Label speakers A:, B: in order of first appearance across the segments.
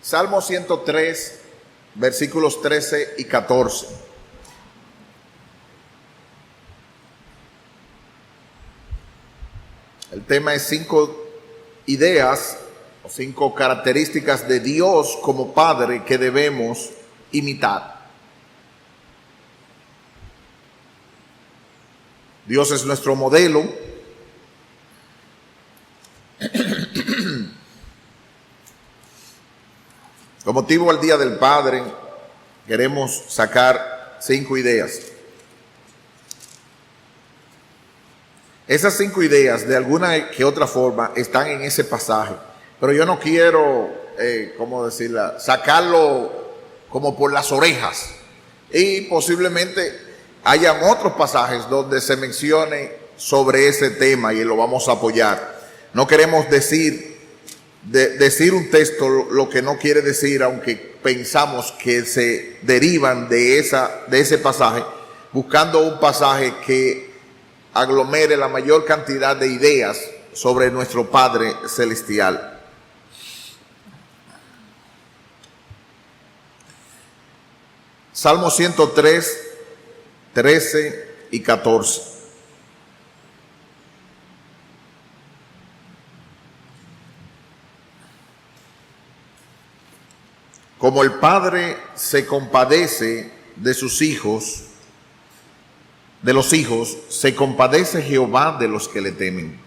A: Salmo 103, versículos 13 y 14. El tema es 5 ideas o 5 características de Dios como Padre que debemos imitar. Dios es nuestro modelo. Con motivo al Día del Padre, queremos sacar 5 ideas. Esas 5 ideas, de alguna que otra forma, están en ese pasaje. Pero yo no quiero, sacarlo como por las orejas. Y posiblemente hayan otros pasajes donde se mencione sobre ese tema y lo vamos a apoyar. No queremos decir un texto lo que no quiere decir, aunque pensamos que se derivan de ese pasaje, buscando un pasaje que aglomere la mayor cantidad de ideas sobre nuestro Padre Celestial. Salmo 103, 13 y 14. Como el Padre se compadece de sus hijos, de los hijos, se compadece Jehová de los que le temen,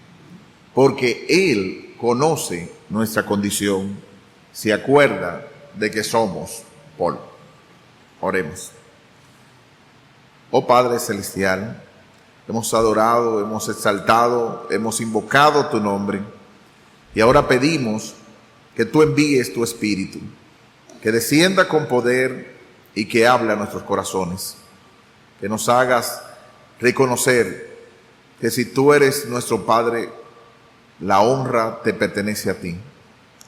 A: porque Él conoce nuestra condición, se acuerda de que somos polvo. Oremos. Oh Padre Celestial, hemos adorado, hemos exaltado, hemos invocado tu nombre, y ahora pedimos que tú envíes tu Espíritu, que descienda con poder y que hable a nuestros corazones, que nos hagas reconocer que si tú eres nuestro Padre, la honra te pertenece a ti,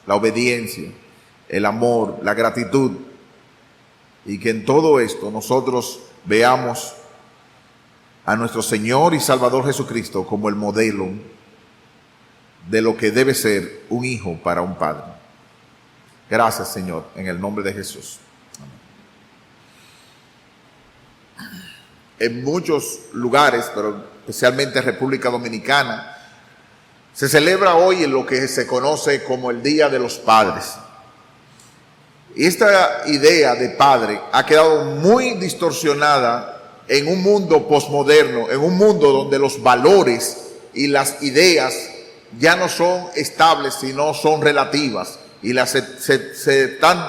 A: la obediencia, el amor, la gratitud, y que en todo esto nosotros veamos a nuestro Señor y Salvador Jesucristo como el modelo de lo que debe ser un hijo para un padre. Gracias, Señor, en el nombre de Jesús. Amén. En muchos lugares, pero especialmente en República Dominicana, se celebra hoy en lo que se conoce como el Día de los Padres. Y esta idea de padre ha quedado muy distorsionada en un mundo posmoderno, en un mundo donde los valores y las ideas ya no son estables, sino son relativas. Y se están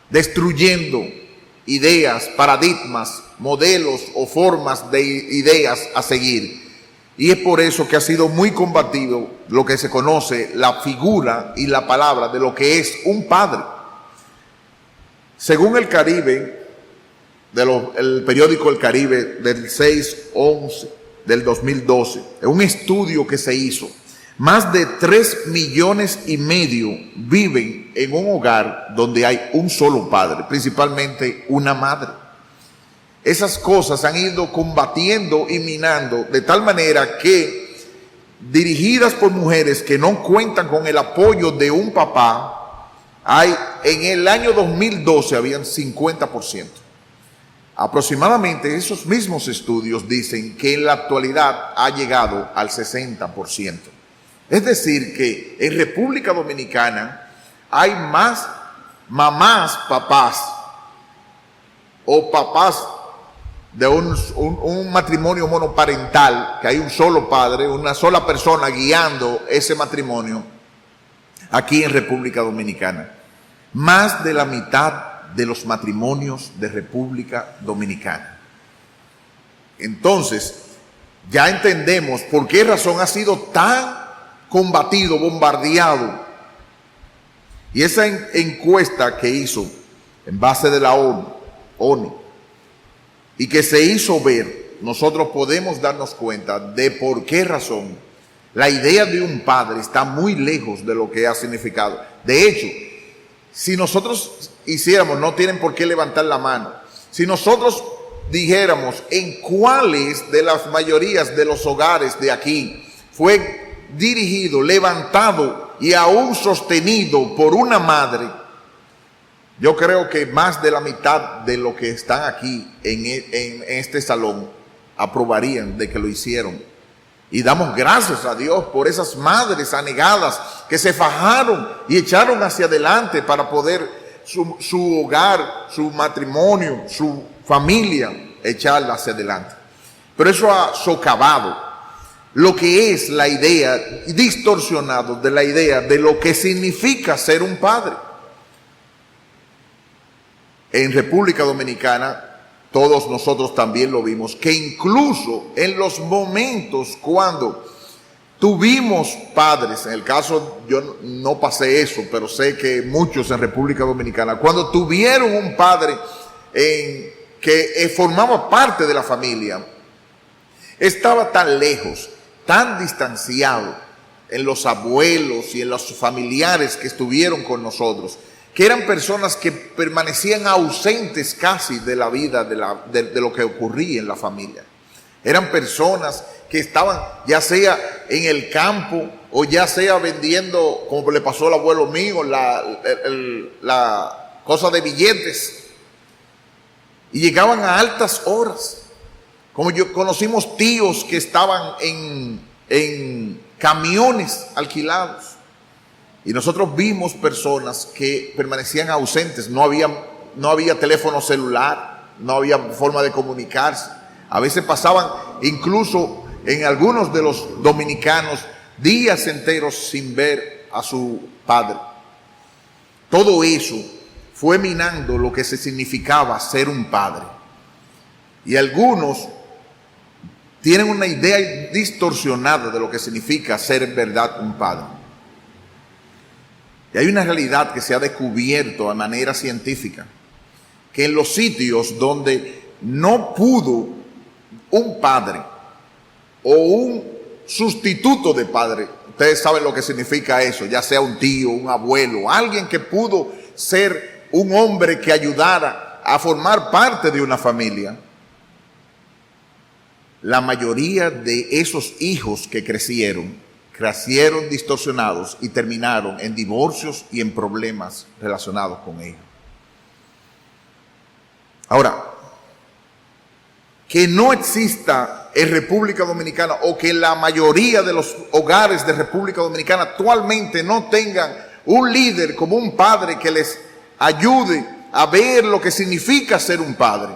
A: destruyendo ideas, paradigmas, modelos o formas de ideas a seguir. Y es por eso que ha sido muy combatido lo que se conoce la figura y la palabra de lo que es un padre. Según el Caribe, el periódico El Caribe del 6/11 del 2012, en un estudio que se hizo, más de 3,5 millones viven en un hogar donde hay un solo padre, principalmente una madre. Esas cosas han ido combatiendo y minando de tal manera que, dirigidas por mujeres que no cuentan con el apoyo de un papá, en el año 2012 habían 50%. Aproximadamente esos mismos estudios dicen que en la actualidad ha llegado al 60%. Es decir, que en República Dominicana hay más mamás, papás o papás de un matrimonio monoparental, que hay un solo padre, una sola persona guiando ese matrimonio aquí en República Dominicana. Más de la mitad de los matrimonios de República Dominicana. Entonces, ya entendemos por qué razón ha sido tan combatido, bombardeado. Y esa encuesta que hizo en base de la ONU y que se hizo ver, nosotros podemos darnos cuenta de por qué razón la idea de un padre está muy lejos de lo que ha significado. De hecho, si nosotros hiciéramos, no tienen por qué levantar la mano, si nosotros dijéramos en cuáles de las mayorías de los hogares de aquí fue dirigido, levantado y aún sostenido por una madre, Yo creo que más de la mitad de los que están aquí en este salón aprobarían de que lo hicieron. Y damos gracias a Dios por esas madres anegadas que se fajaron y echaron hacia adelante para poder su hogar, su matrimonio, su familia, echarla hacia adelante. Pero eso ha socavado lo que es la idea, distorsionado de la idea de lo que significa ser un padre. En República Dominicana, todos nosotros también lo vimos, que incluso en los momentos cuando tuvimos padres, en el caso yo no pasé eso, pero sé que muchos en República Dominicana, cuando tuvieron un padre que formaba parte de la familia, estaba tan lejos, tan distanciado en los abuelos y en los familiares que estuvieron con nosotros, que eran personas que permanecían ausentes casi de la vida, de lo que ocurría en la familia. Eran personas que estaban ya sea en el campo o ya sea vendiendo, como le pasó al abuelo mío, la cosa de billetes. Y llegaban a altas horas. Como yo conocimos tíos que estaban en camiones alquilados. Y nosotros vimos personas que permanecían ausentes, no había teléfono celular, no había forma de comunicarse. A veces pasaban, incluso en algunos de los dominicanos, días enteros sin ver a su padre. Todo eso fue minando lo que se significaba ser un padre. Y algunos tienen una idea distorsionada de lo que significa ser en verdad un padre. Y hay una realidad que se ha descubierto de manera científica, que en los sitios donde no pudo un padre o un sustituto de padre, ustedes saben lo que significa eso, ya sea un tío, un abuelo, alguien que pudo ser un hombre que ayudara a formar parte de una familia, la mayoría de esos hijos que crecieron distorsionados y terminaron en divorcios y en problemas relacionados con ellos. Ahora, que no exista en República Dominicana o que la mayoría de los hogares de República Dominicana actualmente no tengan un líder como un padre que les ayude a ver lo que significa ser un padre,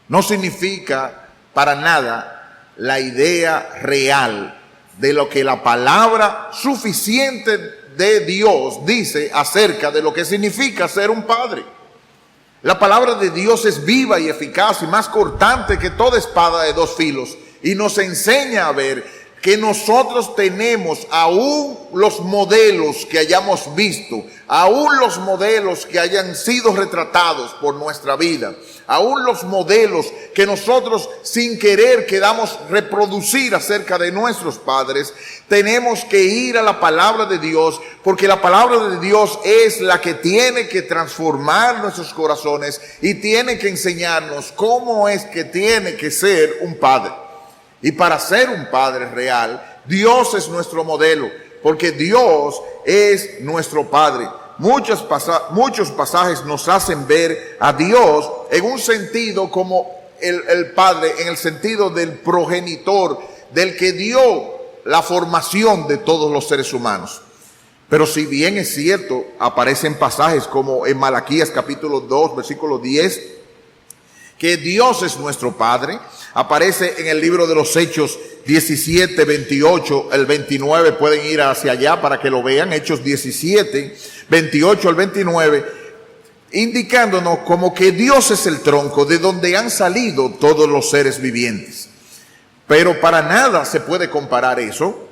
A: no significa para nada la idea real de lo que la palabra suficiente de Dios dice acerca de lo que significa ser un padre. La palabra de Dios es viva y eficaz y más cortante que toda espada de dos filos, y nos enseña a ver que nosotros tenemos aún los modelos que hayamos visto, aún los modelos que hayan sido retratados por nuestra vida, aún los modelos que nosotros sin querer queramos reproducir acerca de nuestros padres. Tenemos que ir a la palabra de Dios, porque la palabra de Dios es la que tiene que transformar nuestros corazones y tiene que enseñarnos cómo es que tiene que ser un padre. Y para ser un padre real, Dios es nuestro modelo, porque Dios es nuestro Padre. Muchos pasajes nos hacen ver a Dios en un sentido como el Padre, en el sentido del progenitor, del que dio la formación de todos los seres humanos. Pero si bien es cierto, aparecen pasajes como en Malaquías capítulo 2, versículo 10, que Dios es nuestro Padre. Aparece en el libro de los Hechos 17, 28, el 29, pueden ir hacia allá para que lo vean, Hechos 17, 28 al 29, indicándonos como que Dios es el tronco de donde han salido todos los seres vivientes. Pero para nada se puede comparar eso,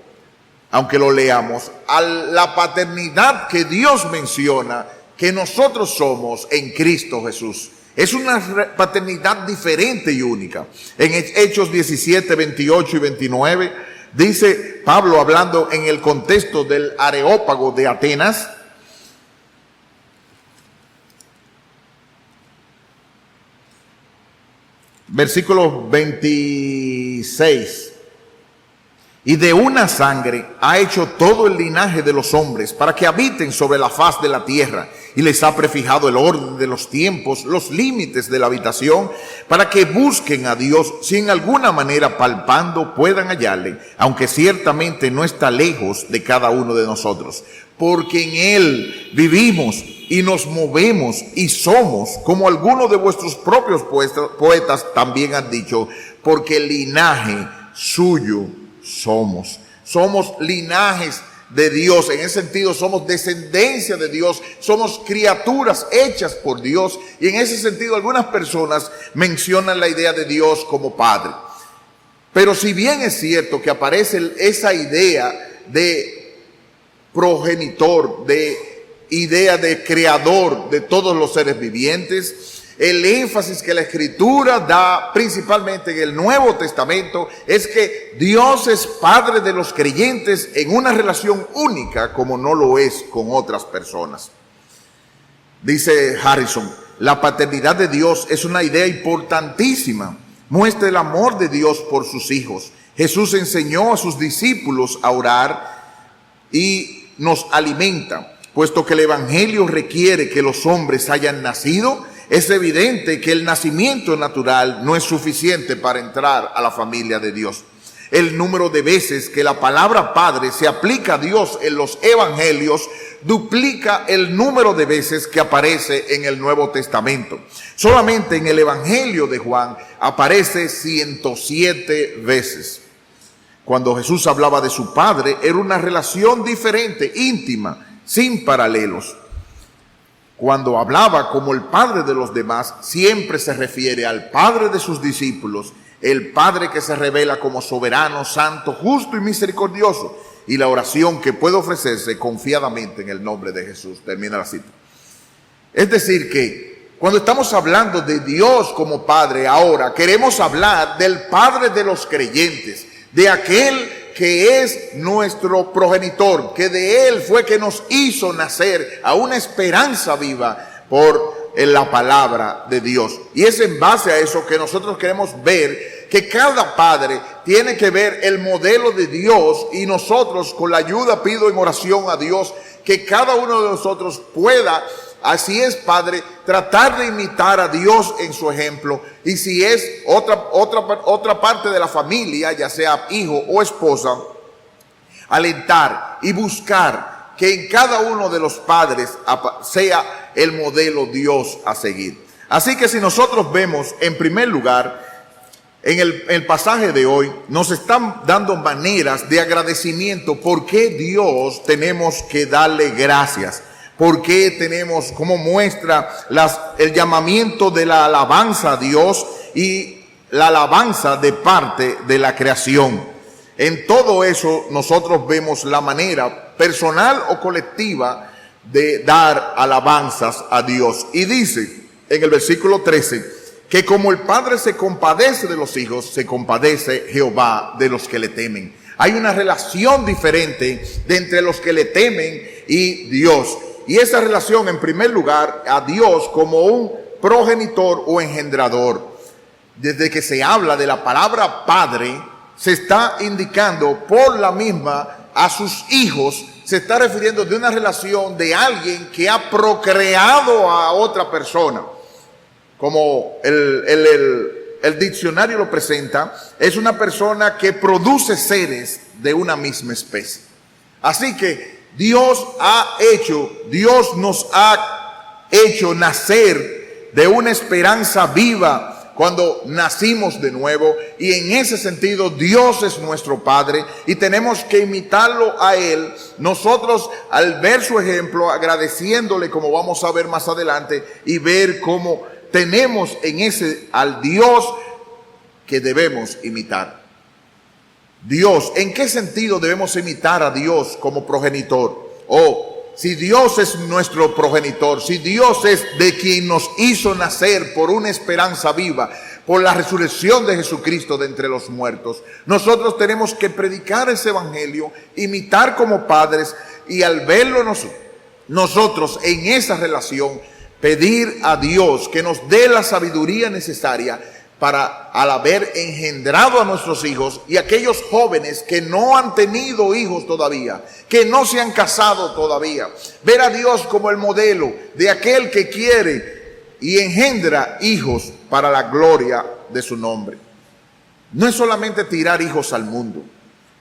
A: aunque lo leamos, a la paternidad que Dios menciona que nosotros somos en Cristo Jesús. Es una paternidad diferente y única. En Hechos 17, 28 y 29, dice Pablo, hablando en el contexto del Areópago de Atenas, versículo 26. Y de una sangre ha hecho todo el linaje de los hombres para que habiten sobre la faz de la tierra, y les ha prefijado el orden de los tiempos, los límites de la habitación, para que busquen a Dios, si en alguna manera palpando puedan hallarle, aunque ciertamente no está lejos de cada uno de nosotros, porque en Él vivimos y nos movemos y somos, como algunos de vuestros propios poetas también han dicho, porque el linaje suyo somos. Somos linajes de Dios, en ese sentido somos descendencia de Dios, somos criaturas hechas por Dios, y en ese sentido algunas personas mencionan la idea de Dios como Padre. Pero si bien es cierto que aparece esa idea de progenitor, de idea de creador de todos los seres vivientes, el énfasis que la Escritura da principalmente en el Nuevo Testamento es que Dios es Padre de los creyentes en una relación única como no lo es con otras personas. Dice Harrison, la paternidad de Dios es una idea importantísima. Muestra el amor de Dios por sus hijos. Jesús enseñó a sus discípulos a orar y nos alimenta, puesto que el Evangelio requiere que los hombres hayan nacido. Es evidente que el nacimiento natural no es suficiente para entrar a la familia de Dios. El número de veces que la palabra Padre se aplica a Dios en los evangelios duplica el número de veces que aparece en el Nuevo Testamento. Solamente en el Evangelio de Juan aparece 107 veces. Cuando Jesús hablaba de su Padre, era una relación diferente, íntima, sin paralelos. Cuando hablaba como el Padre de los demás, siempre se refiere al Padre de sus discípulos, el Padre que se revela como soberano, santo, justo y misericordioso, y la oración que puede ofrecerse confiadamente en el nombre de Jesús. Termina la cita. Es decir que cuando estamos hablando de Dios como Padre, ahora queremos hablar del Padre de los creyentes, de aquel que es nuestro progenitor, que de Él fue que nos hizo nacer a una esperanza viva por la palabra de Dios. Y es en base a eso que nosotros queremos ver que cada padre tiene que ver el modelo de Dios, y nosotros con la ayuda pido en oración a Dios que cada uno de nosotros pueda, así es Padre, tratar de imitar a Dios en su ejemplo, y si es otra parte de la familia, ya sea hijo o esposa, alentar y buscar que en cada uno de los padres sea el modelo Dios a seguir. Así que si nosotros vemos en primer lugar, en el pasaje de hoy nos están dando maneras de agradecimiento. ¿Por qué Dios tenemos que darle gracias? ¿Por qué tenemos como muestra el llamamiento de la alabanza a Dios y la alabanza de parte de la creación? En todo eso nosotros vemos la manera personal o colectiva de dar alabanzas a Dios. Y dice en el versículo 13 que como el Padre se compadece de los hijos, se compadece Jehová de los que le temen. Hay una relación diferente de entre los que le temen y Dios. Y esa relación, en primer lugar, a Dios como un progenitor o engendrador. Desde que se habla de la palabra Padre, se está indicando por la misma a sus hijos, se está refiriendo de una relación de alguien que ha procreado a otra persona. Como el diccionario lo presenta, es una persona que produce seres de una misma especie. Así que Dios nos ha hecho nacer de una esperanza viva cuando nacimos de nuevo, y en ese sentido Dios es nuestro Padre y tenemos que imitarlo a Él. Nosotros, al ver su ejemplo, agradeciéndole, como vamos a ver más adelante, y ver cómo tenemos en ese al Dios que debemos imitar. Dios, ¿en qué sentido debemos imitar a Dios como progenitor? Si Dios es nuestro progenitor, si Dios es de quien nos hizo nacer por una esperanza viva, por la resurrección de Jesucristo de entre los muertos, nosotros tenemos que predicar ese evangelio, imitar como padres, y al verlo nosotros en esa relación, pedir a Dios que nos dé la sabiduría necesaria al haber engendrado a nuestros hijos, y aquellos jóvenes que no han tenido hijos todavía, que no se han casado todavía, ver a Dios como el modelo de aquel que quiere y engendra hijos para la gloria de su nombre. No es solamente tirar hijos al mundo,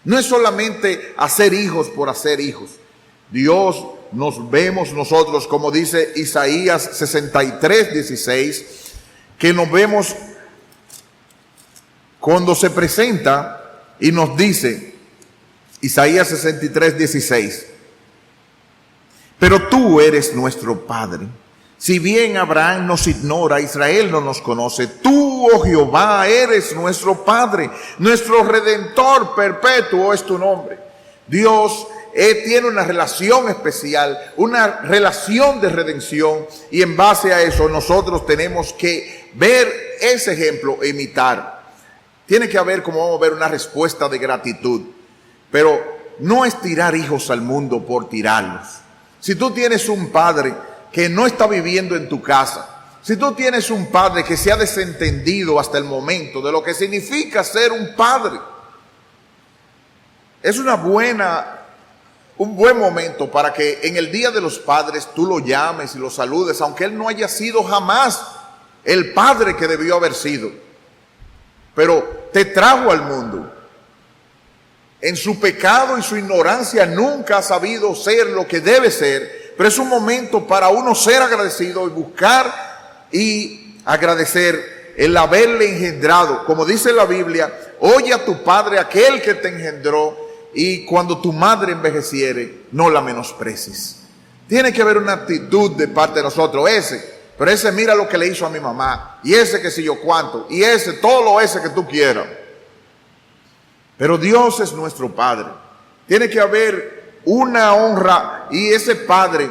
A: no es solamente hacer hijos por hacer hijos. Dios nos vemos nosotros, como dice Isaías 63:16, que nos vemos cuando se presenta y nos dice, Isaías 63:16, pero tú eres nuestro Padre. Si bien Abraham nos ignora, Israel no nos conoce, tú, oh Jehová, eres nuestro Padre, nuestro Redentor perpetuo es tu nombre. Dios tiene una relación especial, una relación de redención, y en base a eso nosotros tenemos que ver ese ejemplo e imitar. Tiene que haber, como vamos a ver, una respuesta de gratitud, pero no es tirar hijos al mundo por tirarlos. Si tú tienes un padre que no está viviendo en tu casa, si tú tienes un padre que se ha desentendido hasta el momento de lo que significa ser un padre, es un buen momento para que en el Día de los Padres tú lo llames y lo saludes, aunque él no haya sido jamás el padre que debió haber sido, pero te trajo al mundo. En su pecado y su ignorancia nunca ha sabido ser lo que debe ser, pero es un momento para uno ser agradecido y buscar y agradecer el haberle engendrado. Como dice la Biblia, oye a tu padre, aquel que te engendró, y cuando tu madre envejeciere, no la menosprecies. Tiene que haber una actitud de parte de nosotros. Pero ese mira lo que le hizo a mi mamá, y ese que si yo cuánto, y ese, todo lo ese que tú quieras. Pero Dios es nuestro Padre. Tiene que haber una honra, y ese Padre,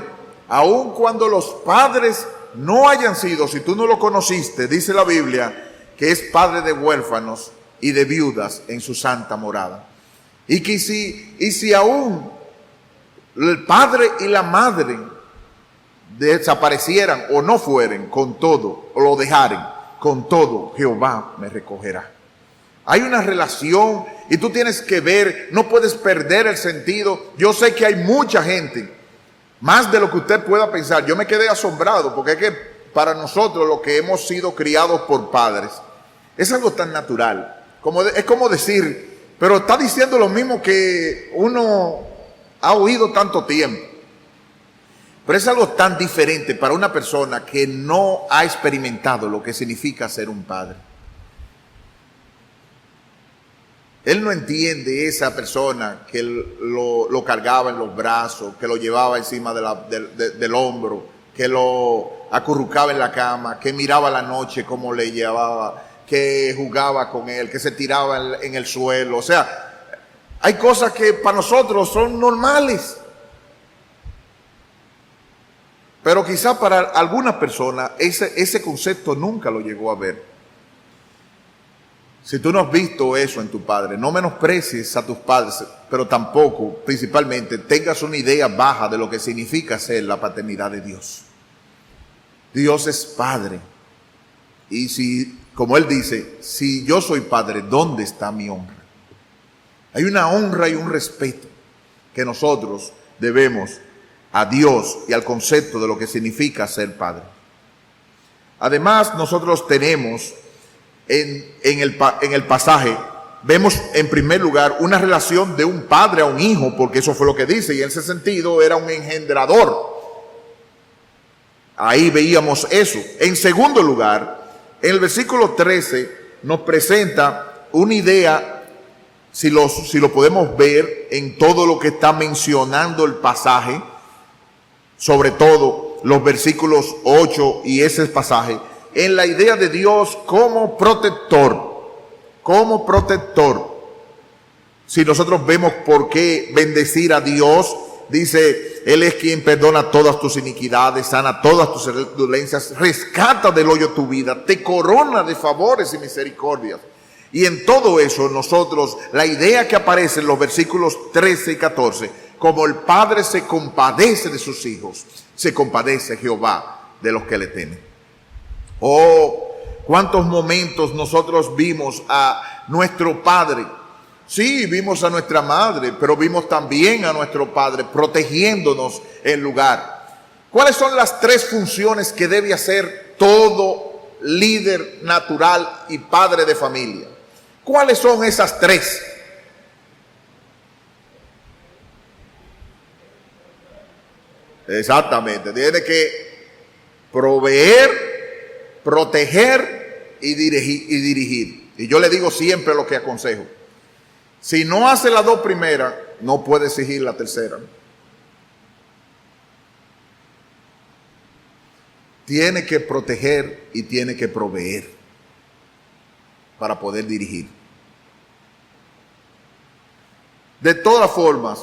A: aun cuando los padres no hayan sido, si tú no lo conociste, dice la Biblia, que es Padre de huérfanos y de viudas en su santa morada. Y si aún el padre y la madre desaparecieran o no fueren, con todo, o lo dejaren, con todo Jehová me recogerá. Hay una relación y tú tienes que ver, no puedes perder el sentido. Yo sé que hay mucha gente, más de lo que usted pueda pensar. Yo me quedé asombrado porque es que para nosotros, los que hemos sido criados por padres, es algo tan natural. Es como decir, pero está diciendo lo mismo que uno ha oído tanto tiempo. Pero es algo tan diferente para una persona que no ha experimentado lo que significa ser un padre. Él no entiende esa persona que lo cargaba en los brazos, que lo llevaba encima del hombro, que lo acurrucaba en la cama, que miraba la noche cómo le llevaba, que jugaba con él, que se tiraba en el suelo. O sea, hay cosas que para nosotros son normales, pero quizá para alguna persona ese concepto nunca lo llegó a ver. Si tú no has visto eso en tu padre, no menosprecies a tus padres, pero tampoco, principalmente, tengas una idea baja de lo que significa ser la paternidad de Dios. Dios es Padre. Y si, como Él dice, si yo soy Padre, ¿dónde está mi honra? Hay una honra y un respeto que nosotros debemos a Dios y al concepto de lo que significa ser Padre. Además, nosotros tenemos en el pasaje, vemos en primer lugar una relación de un padre a un hijo, porque eso fue lo que dice, y en ese sentido era un engendrador. Ahí veíamos eso. En segundo lugar, en el versículo 13 nos presenta una idea, si lo podemos ver en todo lo que está mencionando el pasaje, sobre todo los versículos 8 y ese pasaje, en la idea de Dios como protector, como protector. Si nosotros vemos por qué bendecir a Dios, dice, Él es quien perdona todas tus iniquidades, sana todas tus dolencias, rescata del hoyo tu vida, te corona de favores y misericordias. Y en todo eso nosotros, la idea que aparece en los versículos 13 y 14, como el Padre se compadece de sus hijos, se compadece Jehová de los que le temen. Oh, ¿Cuántos momentos nosotros vimos a nuestro padre? Sí, vimos a nuestra madre, pero vimos también a nuestro padre protegiéndonos el lugar. ¿Cuáles son las 3 funciones que debe hacer todo líder natural y padre de familia? ¿Cuáles son esas 3? Exactamente, tiene que proveer, proteger y dirigir. Y yo le digo siempre lo que aconsejo. Si no hace las 2 primeras, no puede exigir la tercera. Tiene que proteger y tiene que proveer para poder dirigir. De todas formas,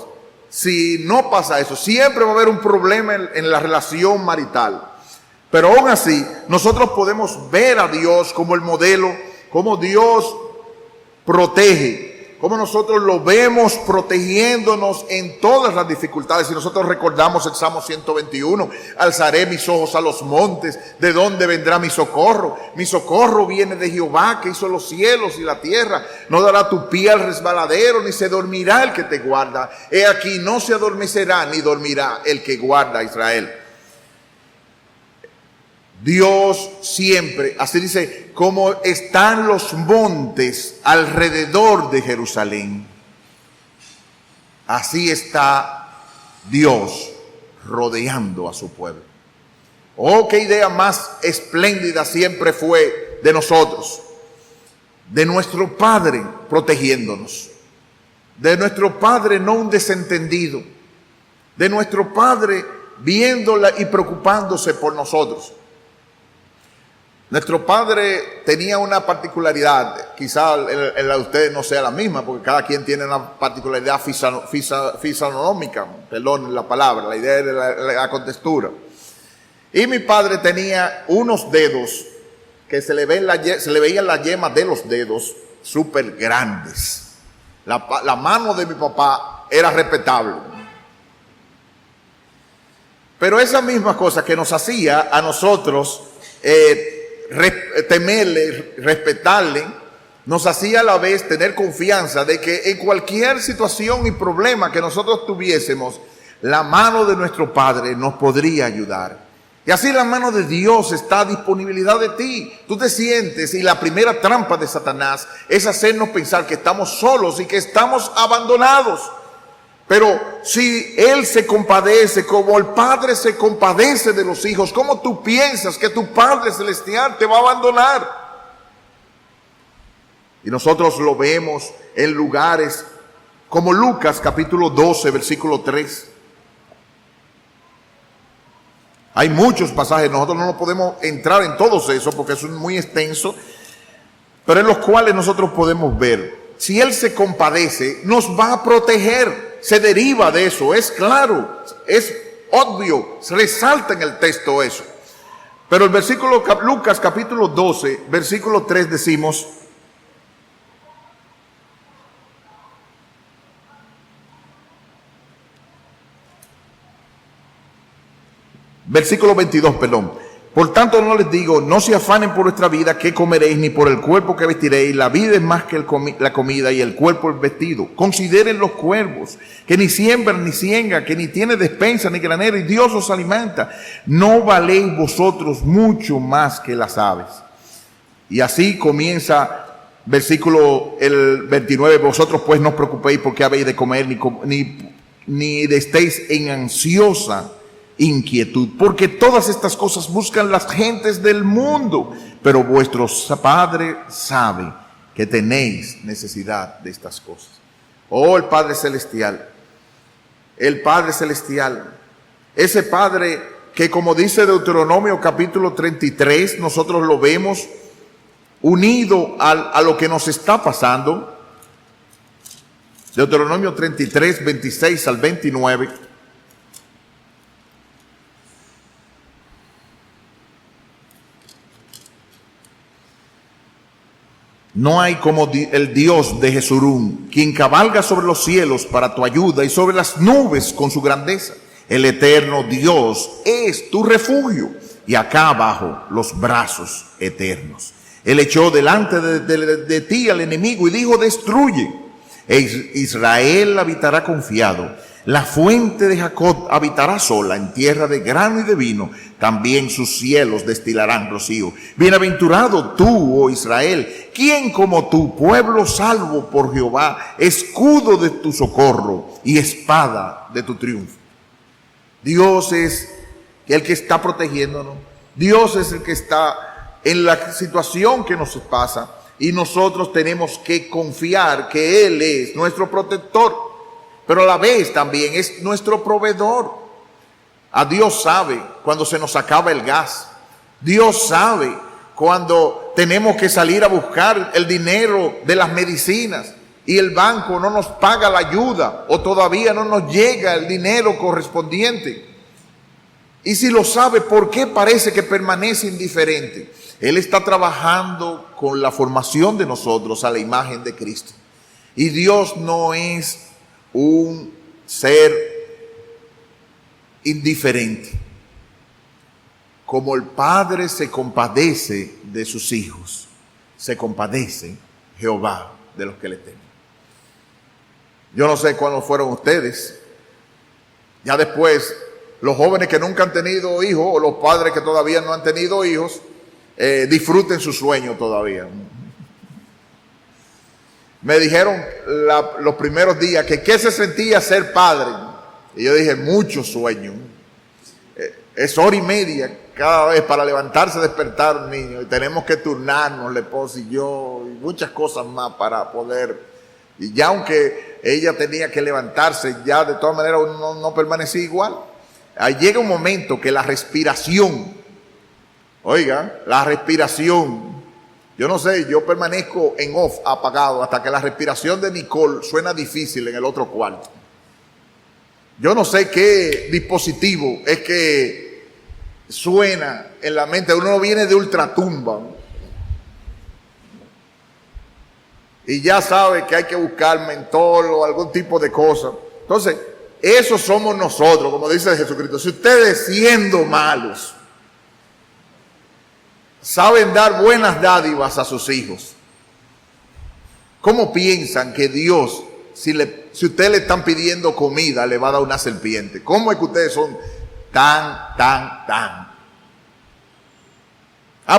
A: si no pasa eso, siempre va a haber un problema en la relación marital. Pero aún así, nosotros podemos ver a Dios como el modelo, como Dios protege, como nosotros lo vemos protegiéndonos en todas las dificultades. Si nosotros recordamos el Salmo 121, alzaré mis ojos a los montes, ¿de dónde vendrá mi socorro? Mi socorro viene de Jehová, que hizo los cielos y la tierra. No dará tu pie al resbaladero, ni se dormirá el que te guarda. He aquí, no se adormecerá ni dormirá el que guarda a Israel. Dios siempre, así dice, como están los montes alrededor de Jerusalén, así está Dios rodeando a su pueblo. Oh, qué idea más espléndida siempre fue de nosotros, de nuestro Padre protegiéndonos, de nuestro Padre no un desentendido, de nuestro Padre viéndola y preocupándose por nosotros. Nuestro padre tenía una particularidad, quizá en la de ustedes no sea la misma, porque cada quien tiene una particularidad fisionómica, perdón la palabra, la idea de la contextura. Y mi padre tenía unos dedos que se le veían las yemas de los dedos súper grandes. La mano de mi papá era respetable. Pero esa misma cosa que nos hacía a nosotros temerle, respetarle, nos hacía a la vez tener confianza de que en cualquier situación y problema que nosotros tuviésemos, la mano de nuestro Padre nos podría ayudar. Y así la mano de Dios está a disponibilidad de ti. Tú te sientes, y la primera trampa de Satanás es hacernos pensar que estamos solos y que estamos abandonados. Pero si Él se compadece como el Padre se compadece de los hijos, ¿cómo tú piensas que tu Padre Celestial te va a abandonar? Y nosotros lo vemos en lugares como Lucas capítulo 12, versículo 3. Hay muchos pasajes, nosotros no podemos entrar en todos esos porque es muy extenso, pero en los cuales nosotros podemos ver, si Él se compadece, nos va a proteger. Se deriva de eso, es claro, es obvio, se resalta en el texto eso. Pero el versículo, Lucas capítulo 12, versículo 3 decimos: versículo 22, perdón. Por tanto no les digo, no se afanen por vuestra vida, qué comeréis, ni por el cuerpo que vestiréis. La vida es más que la comida y el cuerpo el vestido. Consideren los cuervos, que ni siembran ni ciegan, que ni tienen despensa ni granero, y Dios os alimenta. ¿No valéis vosotros mucho más que las aves? Y así comienza versículo el 29. Vosotros pues no os preocupéis por qué habéis de comer, ni estéis en ansiosa inquietud, porque todas estas cosas buscan las gentes del mundo, pero vuestro Padre sabe que tenéis necesidad de estas cosas. Oh, el Padre Celestial, ese Padre que, como dice Deuteronomio capítulo 33, nosotros lo vemos unido a lo que nos está pasando. Deuteronomio 33, 26 al 29. No hay como el Dios de Jesurún, quien cabalga sobre los cielos para tu ayuda y sobre las nubes con su grandeza. El eterno Dios es tu refugio y acá abajo los brazos eternos. Él echó delante de ti al enemigo y dijo, destruye. Israel habitará confiado. La fuente de Jacob habitará sola en tierra de grano y de vino. También sus cielos destilarán rocío. Bienaventurado tú, oh Israel. ¿Quién como tú, pueblo salvo por Jehová, escudo de tu socorro y espada de tu triunfo? Dios es el que está protegiéndonos. Dios es el que está en la situación que nos pasa. Y nosotros tenemos que confiar que Él es nuestro protector, pero a la vez también es nuestro proveedor. A Dios sabe cuando se nos acaba el gas. Dios sabe cuando tenemos que salir a buscar el dinero de las medicinas y el banco no nos paga la ayuda o todavía no nos llega el dinero correspondiente. Y si lo sabe, ¿por qué parece que permanece indiferente? Él está trabajando con la formación de nosotros a la imagen de Cristo. Y Dios no es un ser indiferente. Como el Padre se compadece de sus hijos, se compadece Jehová de los que le temen. Yo no sé cuándo fueron ustedes. Ya después, los jóvenes que nunca han tenido hijos o los padres que todavía no han tenido hijos, disfruten su sueño todavía. Me dijeron los primeros días que qué se sentía ser padre. Y yo dije, mucho sueño. Es hora y media cada vez para levantarse, despertar un niño. Y tenemos que turnarnos, la esposa y yo, y muchas cosas más para poder. Y ya aunque ella tenía que levantarse, ya de todas maneras no permanecía igual. Ahí llega un momento que la respiración, oiga, la respiración, yo no sé, yo permanezco en off, apagado, hasta que la respiración de Nicole suena difícil en el otro cuarto. Yo no sé qué dispositivo es que suena en la mente. Uno viene de ultratumba y ya sabe que hay que buscar mentol o algún tipo de cosa. Entonces, eso somos nosotros, como dice Jesucristo. Si ustedes, siendo malos, saben dar buenas dádivas a sus hijos, ¿cómo piensan que Dios, si ustedes le están pidiendo comida, le va a dar una serpiente? ¿Cómo es que ustedes son tan?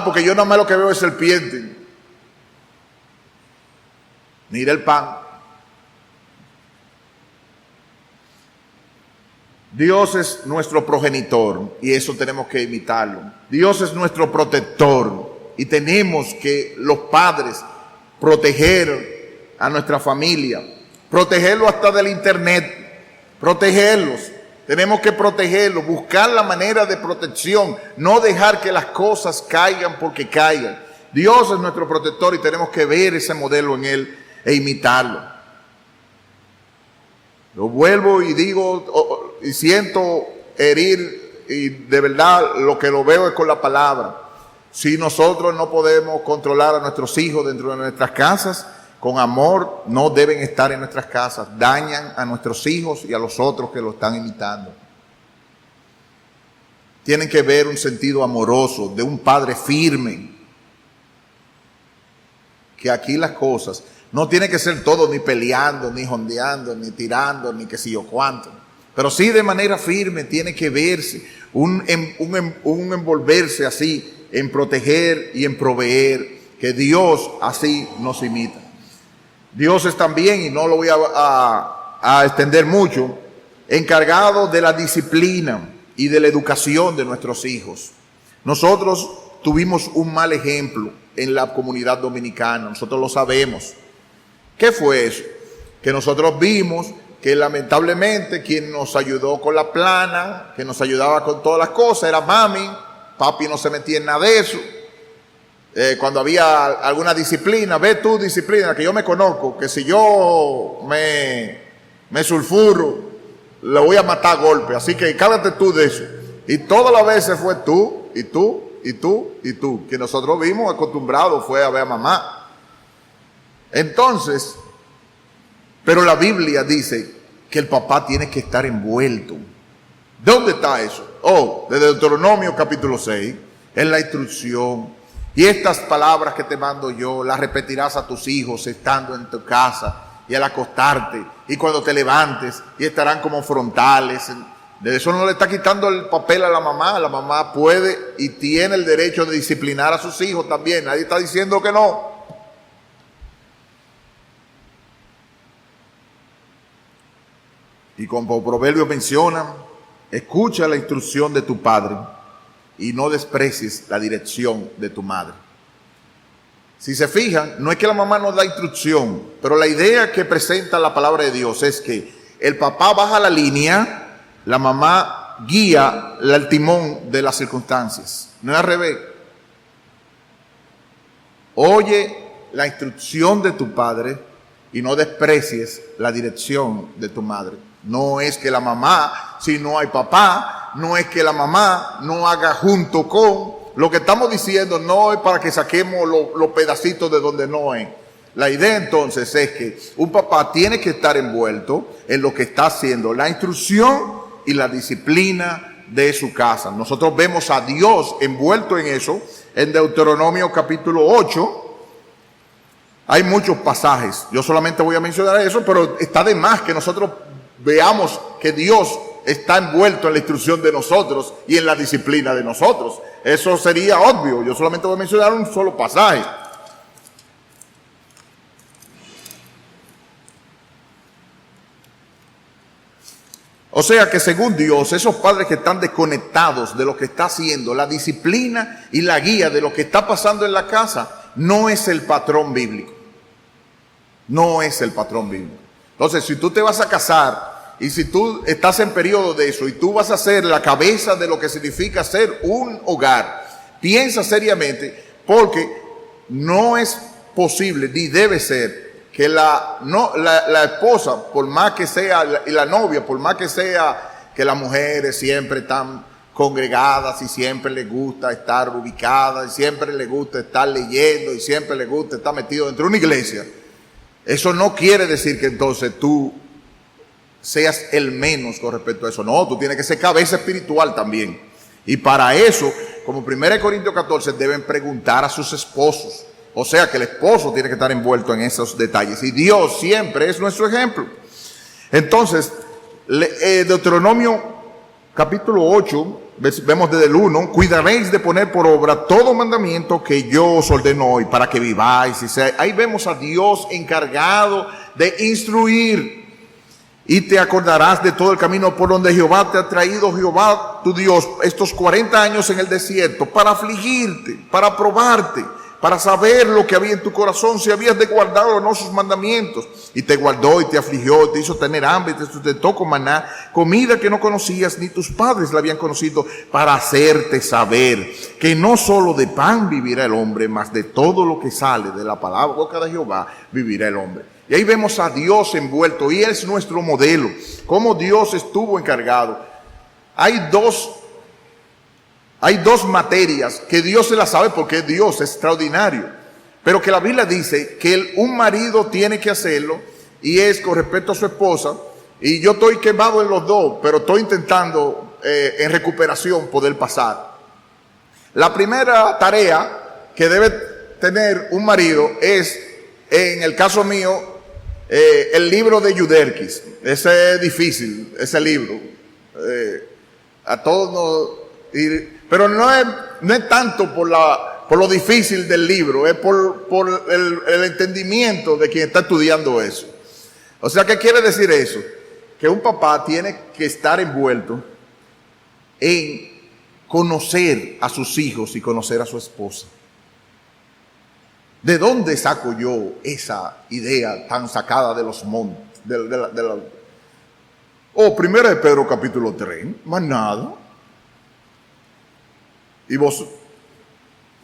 A: Porque yo nada más lo que veo es serpiente. Mira el pan. Dios es nuestro progenitor y eso tenemos que imitarlo. Dios es nuestro protector y tenemos que los padres proteger a nuestra familia, protegerlo hasta del internet, protegerlos. Tenemos que protegerlos, buscar la manera de protección, no dejar que las cosas caigan porque caigan. Dios es nuestro protector y tenemos que ver ese modelo en Él e imitarlo. Lo vuelvo y digo y siento herir, y de verdad lo que lo veo es con la palabra. Si nosotros no podemos controlar a nuestros hijos dentro de nuestras casas, con amor no deben estar en nuestras casas. Dañan a nuestros hijos y a los otros que lo están imitando. Tienen que ver un sentido amoroso de un padre firme. Que aquí las cosas no tiene que ser todo ni peleando, ni jondeando, ni tirando, ni qué sé yo cuánto. Pero sí de manera firme tiene que verse un envolverse así en proteger y en proveer, que Dios así nos imita. Dios es también, y no lo voy a extender mucho, encargado de la disciplina y de la educación de nuestros hijos. Nosotros tuvimos un mal ejemplo en la comunidad dominicana, nosotros lo sabemos. ¿Qué fue eso? Que nosotros vimos que lamentablemente quien nos ayudó con la plana, que nos ayudaba con todas las cosas, era mami. Papi no se metía en nada de eso. Cuando había alguna disciplina, ve tú disciplina, que yo me conozco, que si yo me sulfuro, le voy a matar a golpe, así que cárgate tú de eso. Y todas las veces fue tú, y tú, y tú, y tú, que nosotros vimos acostumbrados fue a ver a mamá. Entonces, pero la Biblia dice que el papá tiene que estar envuelto. ¿Dónde está eso? Desde Deuteronomio capítulo 6, en la instrucción, Y estas palabras que te mando yo, las repetirás a tus hijos estando en tu casa y al acostarte y cuando te levantes, y estarán como frontales. De eso no le está quitando el papel a la mamá. La mamá puede y tiene el derecho de disciplinar a sus hijos también. Nadie está diciendo que no. Y como Proverbio menciona, escucha la instrucción de tu padre y no desprecies la dirección de tu madre. Si se fijan, no es que la mamá nos da instrucción, pero la idea que presenta la palabra de Dios es que el papá baja la línea, la mamá guía el timón de las circunstancias. No es al revés. Oye la instrucción de tu padre y no desprecies la dirección de tu madre. No es que la mamá, si no hay papá, no es que la mamá no haga junto con. Lo que estamos diciendo no es para que saquemos los pedacitos de donde no es. La idea entonces es que un papá tiene que estar envuelto en lo que está haciendo, la instrucción y la disciplina de su casa. Nosotros vemos a Dios envuelto en eso en Deuteronomio capítulo 8. Hay muchos pasajes, yo solamente voy a mencionar eso, pero está de más que nosotros veamos que Dios está envuelto en la instrucción de nosotros y en la disciplina de nosotros. Eso sería obvio. Yo solamente voy a mencionar un solo pasaje. O sea que según Dios, esos padres que están desconectados de lo que está haciendo, la disciplina y la guía de lo que está pasando en la casa, no es el patrón bíblico. No es el patrón bíblico. Entonces, si tú te vas a casar y si tú estás en periodo de eso y tú vas a ser la cabeza de lo que significa ser un hogar, piensa seriamente, porque no es posible ni debe ser que la esposa, por más que sea, y la novia, por más que sea que las mujeres siempre están congregadas y siempre les gusta estar ubicadas y siempre les gusta estar leyendo y siempre les gusta estar metido dentro de una iglesia, eso no quiere decir que entonces tú seas el menos con respecto a eso. No, tú tienes que ser cabeza espiritual también. Y para eso, como 1 Corintios 14, deben preguntar a sus esposos. O sea que el esposo tiene que estar envuelto en esos detalles. Y Dios siempre es nuestro ejemplo. Entonces, Deuteronomio capítulo 8, vemos desde el 1, cuidaréis de poner por obra todo mandamiento que yo os ordeno hoy para que viváis. Ahí vemos a Dios encargado de instruir. Y te acordarás de todo el camino por donde Jehová te ha traído, Jehová tu Dios, estos 40 años en el desierto, para afligirte, para probarte, para saber lo que había en tu corazón, si habías de guardar o no sus mandamientos. Y te guardó y te afligió, y te hizo tener hambre, y te sustentó con maná, comida que no conocías, ni tus padres la habían conocido, para hacerte saber que no solo de pan vivirá el hombre, mas de todo lo que sale de la palabra boca de Jehová vivirá el hombre. Y ahí vemos a Dios envuelto, y Él es nuestro modelo, cómo Dios estuvo encargado. Hay dos materias que Dios se las sabe porque es Dios, es extraordinario, pero que la Biblia dice que un marido tiene que hacerlo, y es con respecto a su esposa. Y yo estoy quemado en los dos, pero estoy intentando en recuperación poder pasar. La primera tarea que debe tener un marido es, en el caso mío, el libro de Yuderquis. Ese es difícil, ese libro. A todos nos... Pero no es tanto por lo difícil del libro, es por el entendimiento de quien está estudiando eso. O sea, ¿qué quiere decir eso? Que un papá tiene que estar envuelto en conocer a sus hijos y conocer a su esposa. ¿De dónde saco yo esa idea tan sacada de los montes? Primera de Pedro capítulo 3, más nada. ¿Y vos?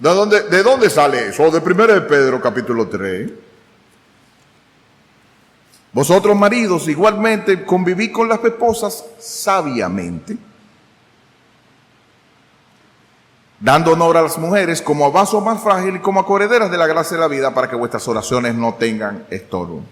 A: ¿De dónde sale eso? De 1 de Pedro capítulo 3. Vosotros maridos igualmente convivid con las esposas sabiamente, dando honor a las mujeres como a vaso más frágil y como a correderas de la gracia de la vida, para que vuestras oraciones no tengan estorbo.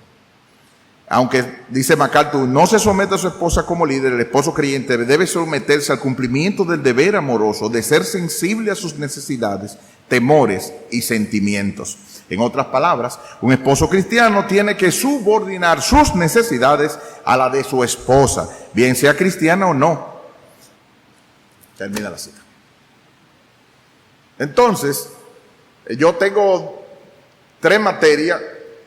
A: Aunque, dice MacArthur, no se somete a su esposa como líder, el esposo creyente debe someterse al cumplimiento del deber amoroso, de ser sensible a sus necesidades, temores y sentimientos. En otras palabras, un esposo cristiano tiene que subordinar sus necesidades a la de su esposa, bien sea cristiana o no. Termina la cita. Entonces, yo tengo 3 materias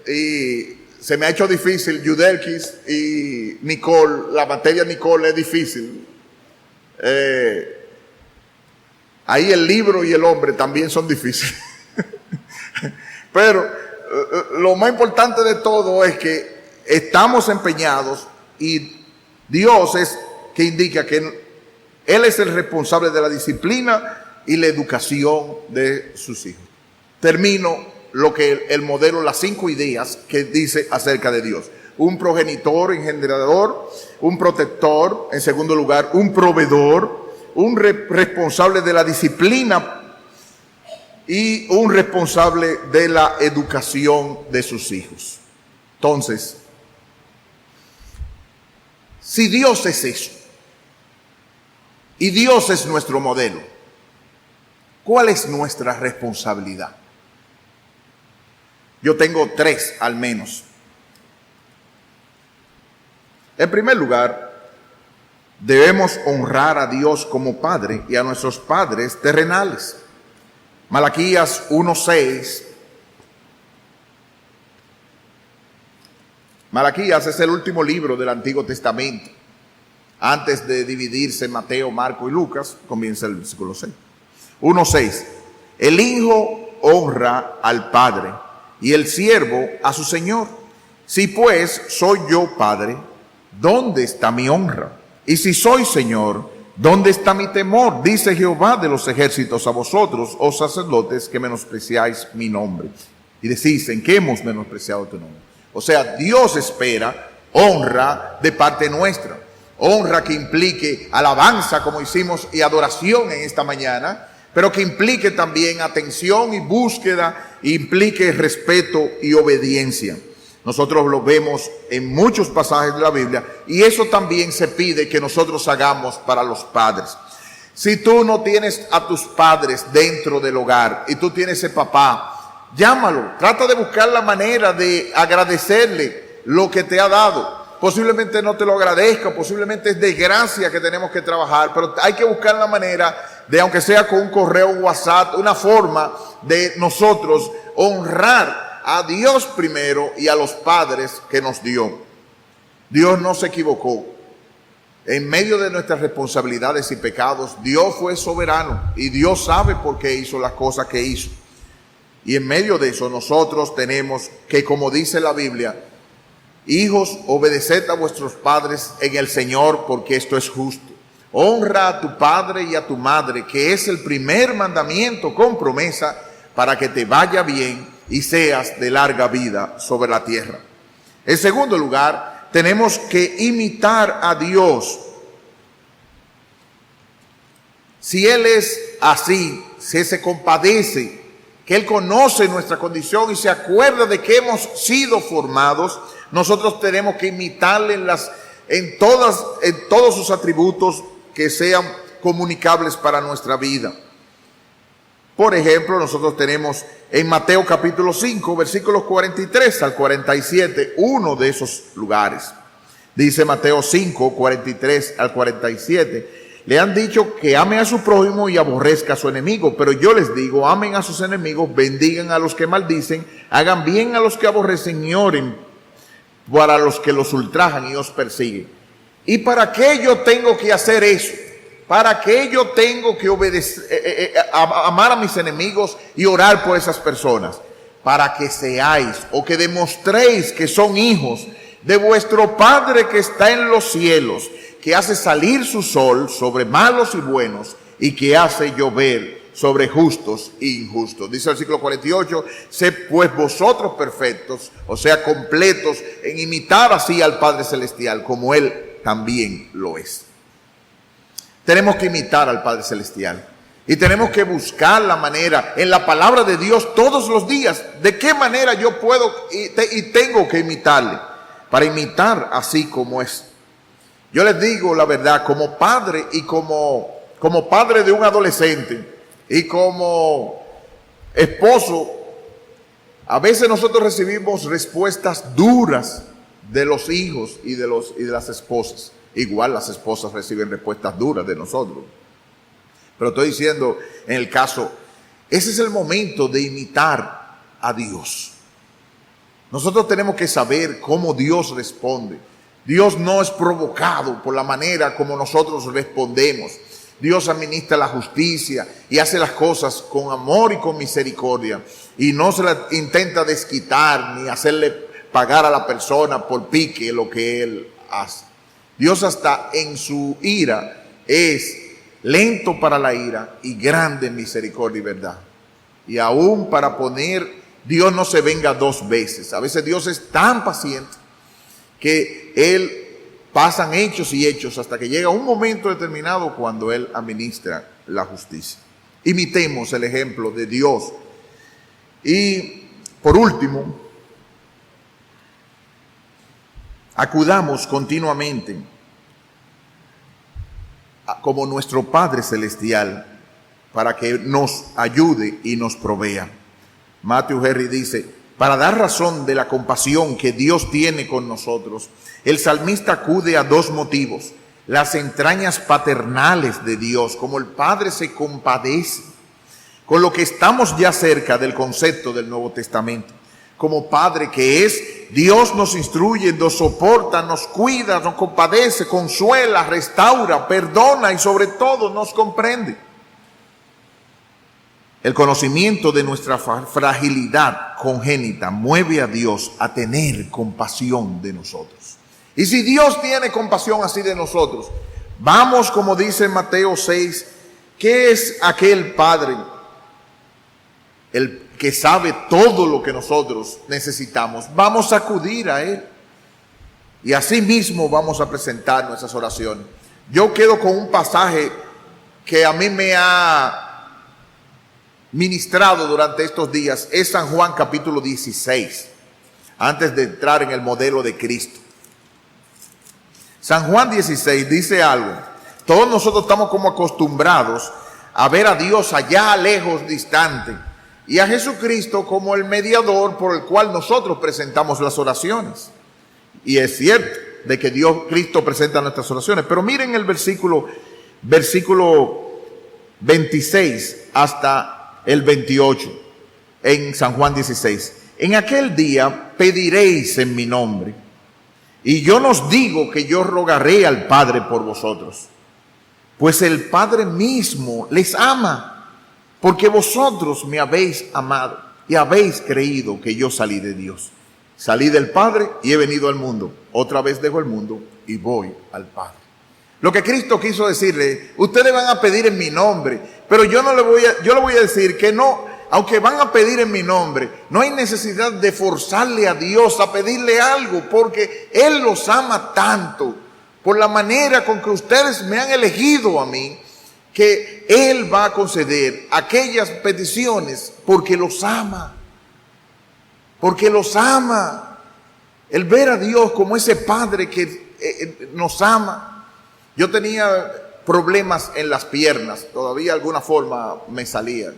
A: y se me ha hecho difícil. Yudelkis y Nicole, la materia Nicole es difícil. Ahí el libro y el hombre también son difíciles. Pero lo más importante de todo es que estamos empeñados y Dios es que indica que Él es el responsable de la disciplina y la educación de sus hijos. Termino lo que el modelo, las 5 ideas que dice acerca de Dios. Un progenitor, engendrador, un protector, en segundo lugar, un proveedor, un responsable de la disciplina y un responsable de la educación de sus hijos. Entonces, si Dios es eso, y Dios es nuestro modelo, ¿cuál es nuestra responsabilidad? Yo tengo 3 al menos. En primer lugar, debemos honrar a Dios como Padre y a nuestros padres terrenales. Malaquías 1:6. Malaquías es el último libro del Antiguo Testamento. Antes de dividirse Mateo, Marco y Lucas, comienza el versículo 6. 1:6. El hijo honra al padre y el siervo a su señor. Si pues soy yo padre, ¿dónde está mi honra? Y si soy señor, ¿dónde está mi temor? Dice Jehová de los ejércitos a vosotros, oh sacerdotes, que menospreciáis mi nombre. Y decís, ¿en qué hemos menospreciado tu nombre? O sea, Dios espera honra de parte nuestra. Honra que implique alabanza, como hicimos, y adoración en esta mañana, pero que implique también atención y búsqueda, implique respeto y obediencia. Nosotros lo vemos en muchos pasajes de la Biblia y eso también se pide que nosotros hagamos para los padres. Si tú no tienes a tus padres dentro del hogar y tú tienes ese papá, llámalo, trata de buscar la manera de agradecerle lo que te ha dado. Posiblemente no te lo agradezca, posiblemente es desgracia que tenemos que trabajar, pero hay que buscar la manera de, aunque sea con un correo, un WhatsApp, una forma de nosotros honrar a Dios primero y a los padres que nos dio. Dios no se equivocó. En medio de nuestras responsabilidades y pecados, Dios fue soberano y Dios sabe por qué hizo las cosas que hizo. Y en medio de eso nosotros tenemos que, como dice la Biblia, hijos, obedeced a vuestros padres en el Señor, porque esto es justo. Honra a tu padre y a tu madre, que es el primer mandamiento con promesa para que te vaya bien y seas de larga vida sobre la tierra. En segundo lugar, tenemos que imitar a Dios. Si Él es así, si Él se compadece, que Él conoce nuestra condición y se acuerda de que hemos sido formados, nosotros tenemos que imitarle en todos sus atributos que sean comunicables para nuestra vida. Por ejemplo, nosotros tenemos en Mateo capítulo 5, versículos 43 al 47, uno de esos lugares. Dice Mateo 5, 43 al 47, le han dicho que ame a su prójimo y aborrezca a su enemigo, pero yo les digo, amen a sus enemigos, bendigan a los que maldicen, hagan bien a los que aborrecen y oren para los que los ultrajan y os persiguen. ¿Y para qué yo tengo que hacer eso? ¿Para qué yo tengo que obedecer, amar a mis enemigos y orar por esas personas? Para que seáis o que demostréis que son hijos de vuestro Padre que está en los cielos, que hace salir su sol sobre malos y buenos y que hace llover sobre justos e injustos. Dice el versículo 48, sed pues vosotros perfectos, o sea, completos en imitar así al Padre Celestial, como Él también lo es. Tenemos que imitar al Padre Celestial y tenemos que buscar la manera en la palabra de Dios todos los días. ¿De qué manera yo puedo y tengo que imitarle? Para imitar así como es. Yo les digo la verdad, como padre y como padre de un adolescente y como esposo, a veces nosotros recibimos respuestas duras de los hijos y de las esposas. Igual las esposas reciben respuestas duras de nosotros. Pero estoy diciendo, en el caso, ese es el momento de imitar a Dios. Nosotros tenemos que saber cómo Dios responde. Dios no es provocado por la manera como nosotros respondemos. Dios administra la justicia y hace las cosas con amor y con misericordia. Y no se la intenta desquitar ni hacerle pagar a la persona por pique lo que Él hace. Dios hasta en su ira es lento para la ira y grande en misericordia y verdad. Y aún para poner, Dios no se venga dos veces. A veces Dios es tan paciente que Él pasan hechos y hechos hasta que llega un momento determinado cuando Él administra la justicia. Imitemos el ejemplo de Dios. Y por último, acudamos continuamente como nuestro Padre Celestial para que nos ayude y nos provea. Matthew Henry dice: para dar razón de la compasión que Dios tiene con nosotros, el salmista acude a dos motivos: las entrañas paternales de Dios, como el Padre se compadece, con lo que estamos ya cerca del concepto del Nuevo Testamento. Como Padre que es, Dios nos instruye, nos soporta, nos cuida, nos compadece, consuela, restaura, perdona y sobre todo nos comprende. El conocimiento de nuestra fragilidad congénita mueve a Dios a tener compasión de nosotros. Y si Dios tiene compasión así de nosotros, vamos, como dice Mateo 6, ¿qué es aquel Padre? El que sabe todo lo que nosotros necesitamos. Vamos a acudir a Él. Y así mismo vamos a presentar nuestras oraciones. Yo quedo con un pasaje que a mí me ha ministrado durante estos días. Es San Juan capítulo 16. Antes de entrar en el modelo de Cristo. San Juan 16 dice algo. Todos nosotros estamos como acostumbrados a ver a Dios allá lejos, distante, y a Jesucristo como el mediador por el cual nosotros presentamos las oraciones. Y es cierto de que Cristo presenta nuestras oraciones, pero miren el versículo 26 hasta el 28 en San Juan 16. En aquel día pediréis en mi nombre, y yo nos digo que yo rogaré al Padre por vosotros, pues el Padre mismo les ama, porque vosotros me habéis amado y habéis creído que yo salí de Dios. Salí del Padre y he venido al mundo. Otra vez dejo el mundo y voy al Padre. Lo que Cristo quiso decirle: ustedes van a pedir en mi nombre, pero yo le voy a decir que no, aunque van a pedir en mi nombre, no hay necesidad de forzarle a Dios a pedirle algo, porque Él los ama tanto, por la manera con que ustedes me han elegido a mí, que Él va a conceder aquellas peticiones porque los ama. Porque los ama. El ver a Dios como ese Padre que nos ama. Yo tenía problemas en las piernas, todavía de alguna forma me salían.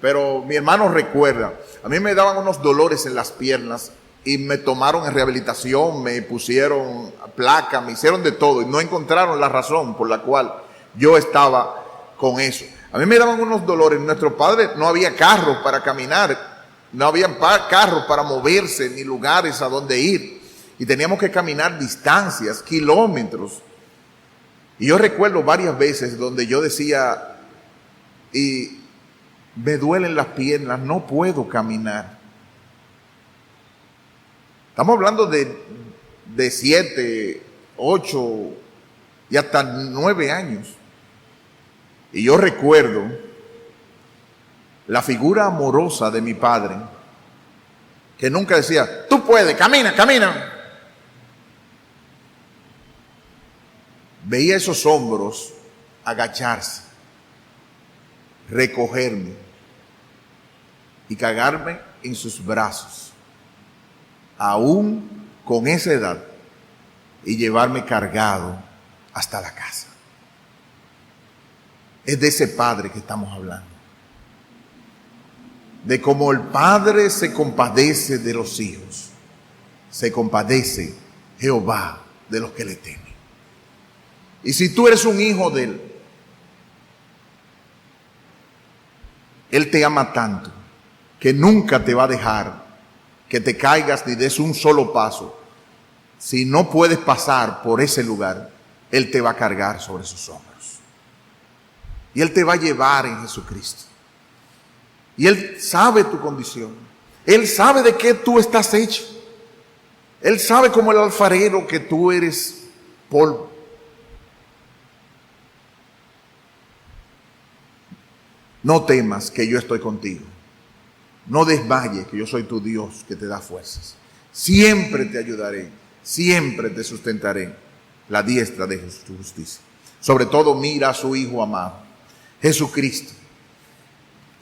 A: Pero mi hermano recuerda, a mí me daban unos dolores en las piernas y me tomaron en rehabilitación, me pusieron placa, me hicieron de todo y no encontraron la razón por la cual yo estaba con eso. A mí me daban unos dolores. Nuestro padre no había carros para caminar, no había carros para moverse ni lugares a donde ir, y teníamos que caminar distancias, kilómetros. Y yo recuerdo varias veces donde yo decía: y me duelen las piernas, no puedo caminar. Estamos hablando de 7, 8 y hasta 9 años. Y yo recuerdo la figura amorosa de mi padre, que nunca decía: tú puedes, camina, camina. Veía esos hombros agacharse, recogerme y cagarme en sus brazos, aún con esa edad, y llevarme cargado hasta la casa. Es de ese Padre que estamos hablando. de cómo el Padre se compadece de los hijos, se compadece Jehová de los que le temen. Y si tú eres un hijo de Él, Él te ama tanto que nunca te va a dejar que te caigas ni des un solo paso. Si no puedes pasar por ese lugar, Él te va a cargar sobre sus hombros. Y Él te va a llevar en Jesucristo. Y Él sabe tu condición. Él sabe de qué tú estás hecho. Él sabe como el alfarero que tú eres polvo. No temas, que yo estoy contigo. No desmayes, que yo soy tu Dios que te da fuerzas. Siempre te ayudaré, siempre te sustentaré. La diestra de tu justicia. Sobre todo mira a su Hijo amado, Jesucristo.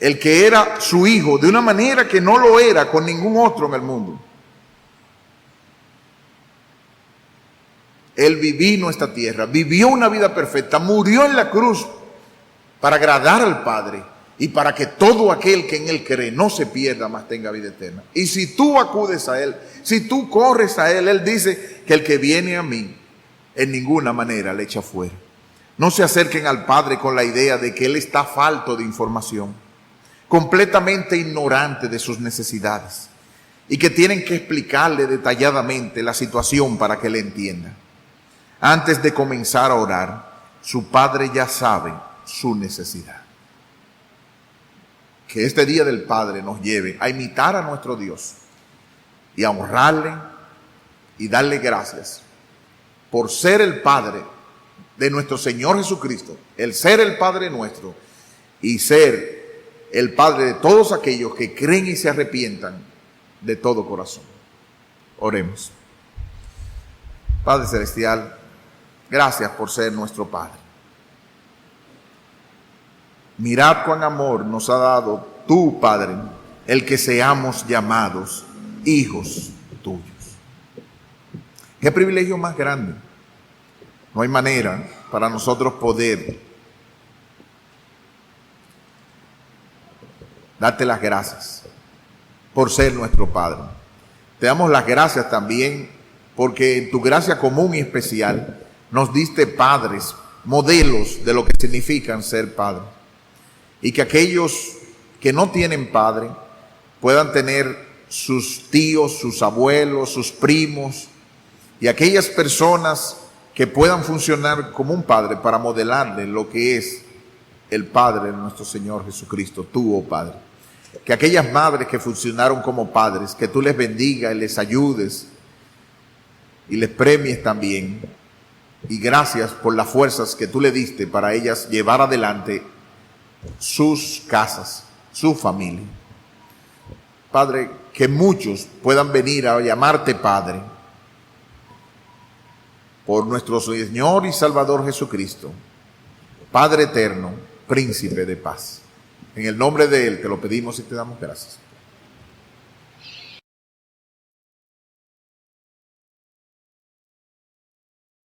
A: El que era su Hijo de una manera que no lo era con ningún otro en el mundo. Él vivió esta tierra, vivió una vida perfecta, murió en la cruz para agradar al Padre y para que todo aquel que en Él cree no se pierda, mas tenga vida eterna. Y si tú acudes a Él, si tú corres a Él, Él dice que el que viene a mí en ninguna manera le echa fuera. No se acerquen al Padre con la idea de que Él está falto de información, completamente ignorante de sus necesidades y que tienen que explicarle detalladamente la situación para que le entienda. Antes de comenzar a orar, su Padre ya sabe su necesidad. Que este día del Padre nos lleve a imitar a nuestro Dios y a honrarle y darle gracias por ser el Padre de nuestro Señor Jesucristo, el ser el Padre nuestro y ser el Padre de todos aquellos que creen y se arrepientan de todo corazón. Oremos. Padre Celestial, gracias por ser nuestro Padre. Mirad cuán amor nos ha dado tu Padre, el que seamos llamados hijos tuyos. Qué privilegio más grande. No hay manera para nosotros poder darte las gracias por ser nuestro Padre. Te damos las gracias también porque en tu gracia común y especial nos diste padres, modelos de lo que significan ser padres. Y que aquellos que no tienen padre puedan tener sus tíos, sus abuelos, sus primos y aquellas personas que puedan funcionar como un padre para modelarle lo que es el Padre de nuestro Señor Jesucristo, tú, oh Padre. Que aquellas madres que funcionaron como padres, que tú les bendigas y les ayudes y les premies también. Y gracias por las fuerzas que tú le diste para ellas llevar adelante sus casas, su familia. Padre, que muchos puedan venir a llamarte Padre por nuestro Señor y Salvador Jesucristo, Padre eterno, Príncipe de paz. En el nombre de Él te lo pedimos y te damos gracias.